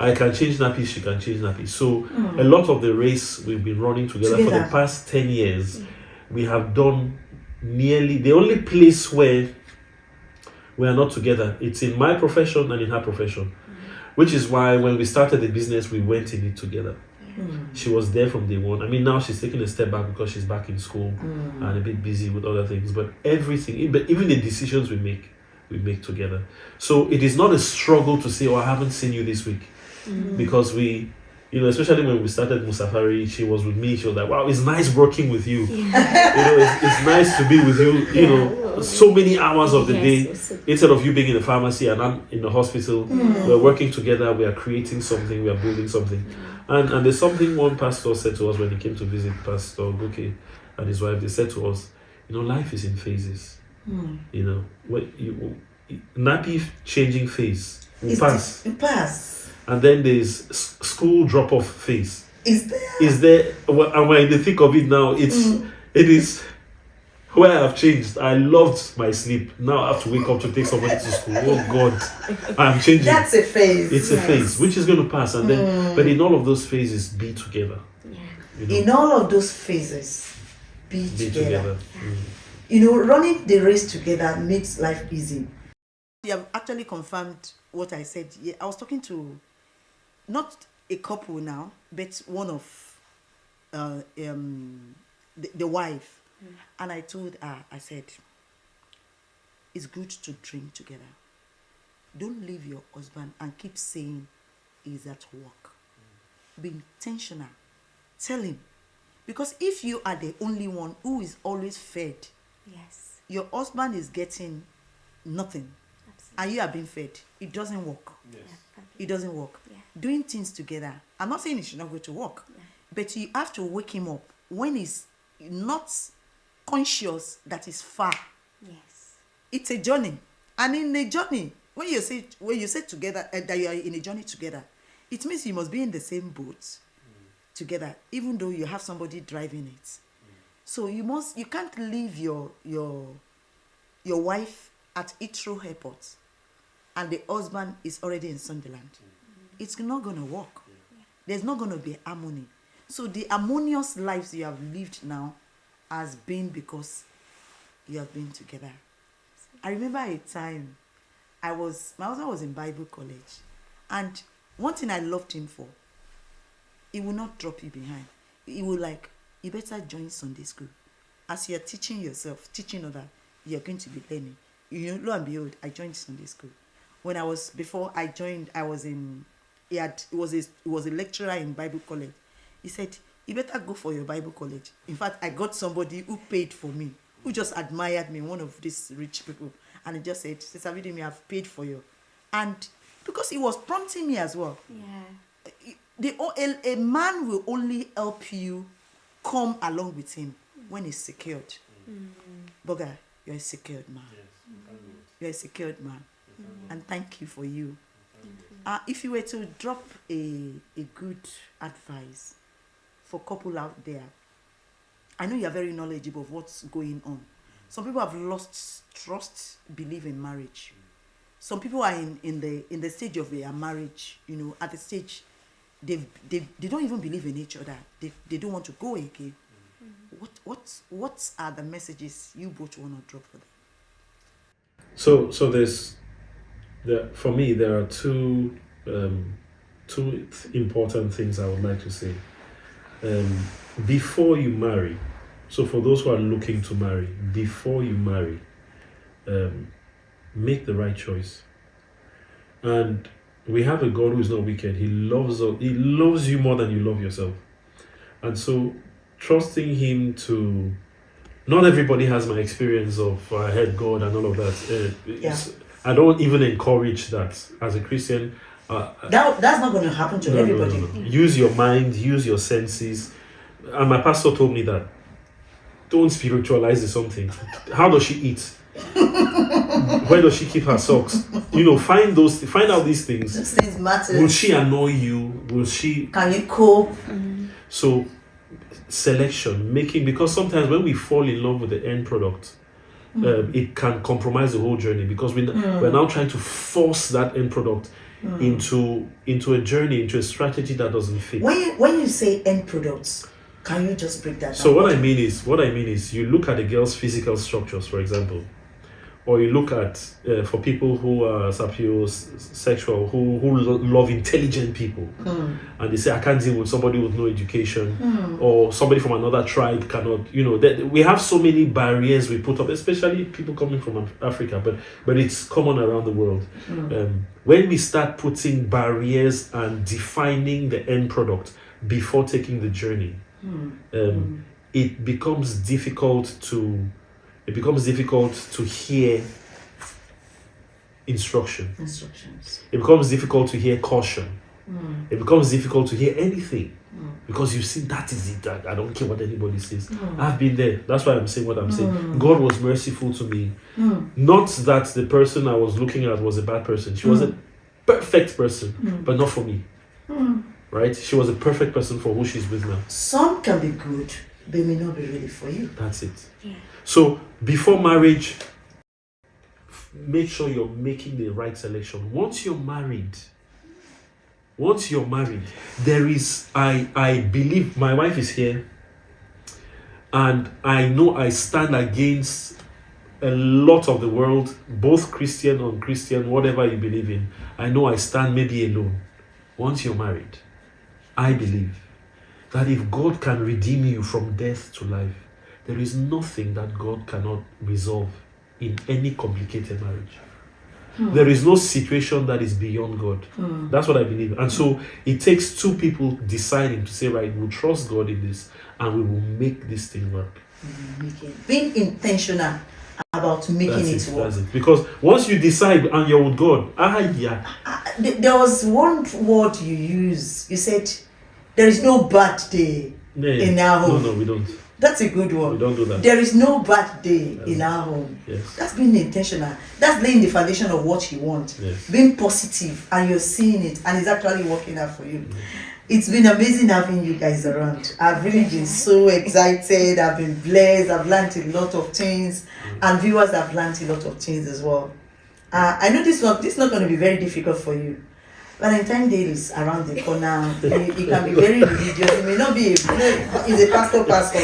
I can change nappies, she can change nappies. So a lot of the race we've been running together for the past 10 years, we have done nearly, the only place where we are not together, it's in my profession and in her profession, which is why when we started the business, we went in it together. She was there from day one. I mean, now she's taking a step back because she's back in school and a bit busy with other things, but everything, but even the decisions we make together. So it is not a struggle to say, oh, I haven't seen you this week. Because we, especially when we started Musafari, she was with me. She was like, wow, it's nice working with you. It's nice to be with you, so many hours of the day. Instead of you being in the pharmacy and I'm in the hospital, we're working together, we are creating something, we are building something. And there's something one pastor said to us when he came to visit Pastor Goke and his wife. They said to us, life is in phases. Nappy changing phase will pass. And then there's school drop-off phase. Is there? Well, and we're in the thick of it now. It is. where I have changed. I loved my sleep. Now I have to wake up to take somebody to school. Oh God, I'm changing. That's a phase. It's a phase which is going to pass, and then but in all of those phases, be together. Yeah. You know, In all of those phases, be be together. together. You know, running the race together makes life easy. You have actually confirmed what I said. Yeah, I was talking to not a couple now, but one of the wife, and I told her, I said, it's good to drink together. Don't leave your husband and keep saying he's at work. Be intentional. Tell him, because if you are the only one who is always fed, Yes. your husband is getting nothing, Absolutely. and you are being fed, it doesn't work. Yeah, It doesn't work. Yeah. Doing things together. I'm not saying he should not go to work, Yeah. but you have to wake him up when he's not conscious that he's far. Yes. It's a journey, and in a journey, when you say together that you are in a journey together, it means you must be in the same boat together, even though you have somebody driving it. So you can't leave your wife at Heathrow Airport, and the husband is already in Sunderland. It's not going to work. There's not going to be harmony. So the harmonious lives you have lived now has been because you have been together. I remember a time my husband was in Bible college, and one thing I loved him for, he will not drop you behind. He will you better join Sunday school. As you're teaching yourself, teaching others, you're going to be learning. You know, lo and behold, I joined Sunday school. Before I joined, I was he was a lecturer in Bible college. He said, you better go for your Bible college. In fact, I got somebody who paid for me, who just admired me, one of these rich people. And he just said, Sister Vidimi, I've paid for you. And because he was prompting me as well, Yeah. a man will only help you come along with him when he's secured. Boga, you're a secured man. You're a secured man. And thank you for you. If you were to drop a good advice for couple out there, I know you're very knowledgeable of what's going on. Some people have lost trust, belief in marriage. Some people are in the stage of their marriage, you know, at the stage they don't even believe in each other. They don't want to go again. What are the messages you both want to drop for them? So for me there are two important things I would like to say. Before you marry, so for those who are looking to marry, before you marry, make the right choice. And we have a God who is not wicked. He loves us. He loves you more than you love yourself. And so trusting him to, not everybody has my experience of I had God and all of that. I don't even encourage that as a Christian. That's not going to happen to everybody. No. Use your mind, use your senses. And my pastor told me that don't spiritualize something. How does she eat? Where does she keep her socks? You know, find out these things. Those things matter. Will she annoy you? Will she? Can you cope? So, selection, because sometimes when we fall in love with the end product, it can compromise the whole journey, because we're now trying to force that end product into a journey, into a strategy that doesn't fit. When you say end products, can you just break that down? So what I mean is you look at the girl's physical structures, for example, or you look at for people who are sapiosexual, who love intelligent people, and they say I can't deal with somebody with no education, or somebody from another tribe cannot. You know, we have so many barriers we put up, especially people coming from Africa, but it's common around the world. When we start putting barriers and defining the end product before taking the journey, it becomes difficult to hear instructions. It becomes difficult to hear caution. It becomes difficult to hear anything, because you see that is it. I don't care what anybody says. I've been there. That's why I'm saying what I'm saying. God was merciful to me. Not that the person I was looking at was a bad person. She was a perfect person, but not for me. Right? She was a perfect person for who she's with now. Some can be good, they may not be ready for you. That's it. Yeah. So before marriage, make sure you're making the right selection. Once you're married, there is, I believe, my wife is here, and I know I stand against a lot of the world, both Christian, unchristian, whatever you believe in. I know I stand maybe alone. Once you're married, I believe that if God can redeem you from death to life, there is nothing that God cannot resolve in any complicated marriage. There is no situation that is beyond God. That's what I believe. And so it takes two people deciding to say, right, we'll trust God in this and we will make this thing work. Being intentional about making it work. That's it. Because once you decide and you're with God, There was one word you used. You said, there is no bad day in our home. No, we don't. That's a good one. We don't do that. There is no bad day in our home. Yes. That's being intentional. That's laying the foundation of what you want. Yes. Being positive, and you're seeing it, and it's actually working out for you. It's been amazing having you guys around. I've really been so excited. I've been blessed. I've learned a lot of things, and viewers have learned a lot of things as well. I know this is not going to be very difficult for you. Valentine Day is around the corner. It can be very religious. It may not be, he's a pastor, but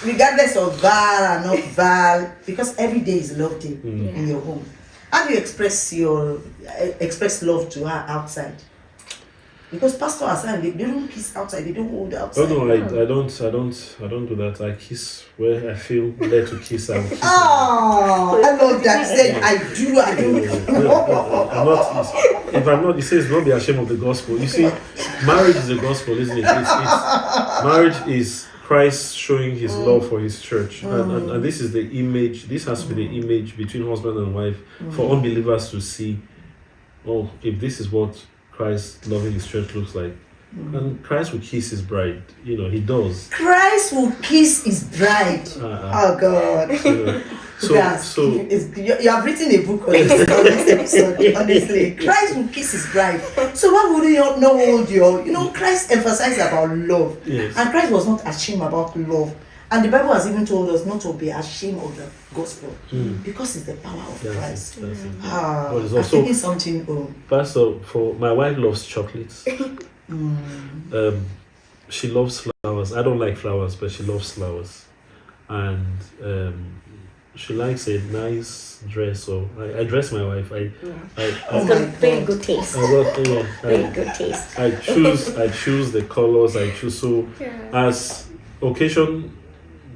regardless of Val or not Val, because every day is love day in your home. How do you express love to her outside? Because pastor aside, they don't kiss outside. They don't hold outside. Oh no, I don't do that. I kiss where I feel led to kiss. I will kiss. Oh, I love that. He said, I do. I'm not. If I'm not, he says, don't be ashamed of the gospel. You see, marriage is the gospel, isn't it? Marriage is Christ showing his love for his church, and this is the image. This has to be the image between husband and wife for unbelievers to see. Oh, if this is what Christ loving his church looks like. And Christ will kiss his bride. He does. Christ will kiss his bride. Oh God. You have written a book on this episode, honestly. Christ will kiss his bride. So why would you not hold your, Christ emphasized about love. Yes. And Christ was not ashamed about love. And the Bible has even told us not to be ashamed of the gospel because it's the power of Christ. That's it. But it's I'm also thinking something. Pastor, for my wife loves chocolates. She loves flowers. I don't like flowers, but she loves flowers, and she likes a nice dress. So I dress my wife. It's got very good taste. Very good taste. I choose the colors. I choose as occasion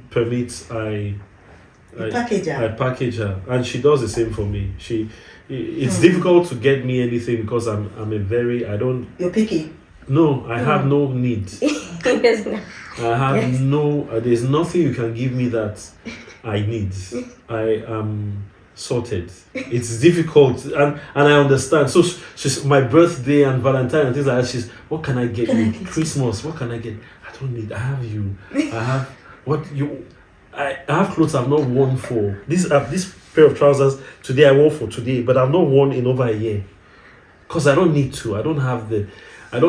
permits. I package her, and she does the same for me. It's difficult to get me anything because I'm a very You're picky. No, I have no needs. I have there's nothing you can give me that I need. I am sorted. It's difficult, and I understand. So she's my birthday and Valentine and things like that. She's, what can I get you? Christmas, what can I get? I don't need. I have you. I have what you. I have clothes I've not worn for this pair of trousers today. I wore for today, but I've not worn in over a year because I don't need to. I don't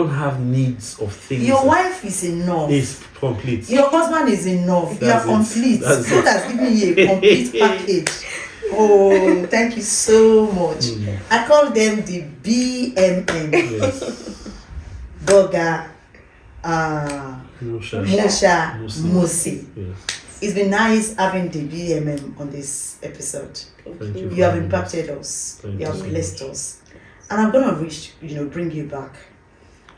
have needs of things. Your wife is enough. It's complete. Your husband is enough. You are complete. God has given you a complete package. Oh, thank you so much. I call them the BMM. Yes. Boga, Musha, Musi. Yes. It's been nice having the BMM on this episode. Thank you. You have impacted us. Thank You have you so blessed us. And I'm going to bring you back.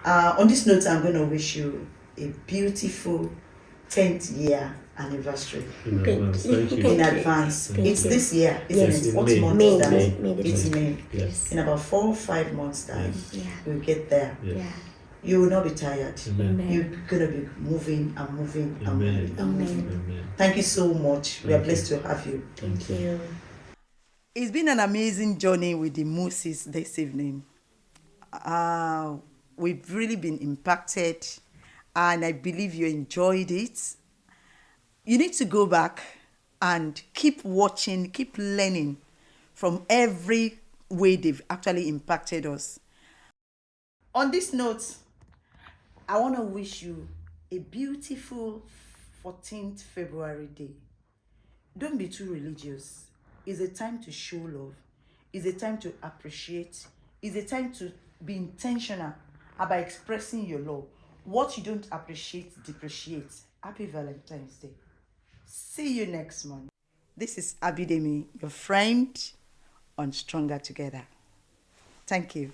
On this note, I'm going to wish you a beautiful 10th year anniversary. Thank you. In advance. It's this year, isn't it? What month is that? It's May. Yes. In about 4 or 5 months' time, we'll get there. Yes. You will not be tired. Amen. You're going to be moving and moving and Amen. moving and moving. Amen. Thank you so much. We are blessed to have you. Thank you. It's been an amazing journey with the Moses this evening. We've really been impacted, and I believe you enjoyed it. You need to go back and keep watching, keep learning from every way they've actually impacted us. On this note, I want to wish you a beautiful 14th February Day. Don't be too religious. It's a time to show love. It's a time to appreciate. It's a time to be intentional about expressing your love. What you don't appreciate, depreciate. Happy Valentine's Day. See you next month. This is Abidemi, your friend on Stronger Together. Thank you.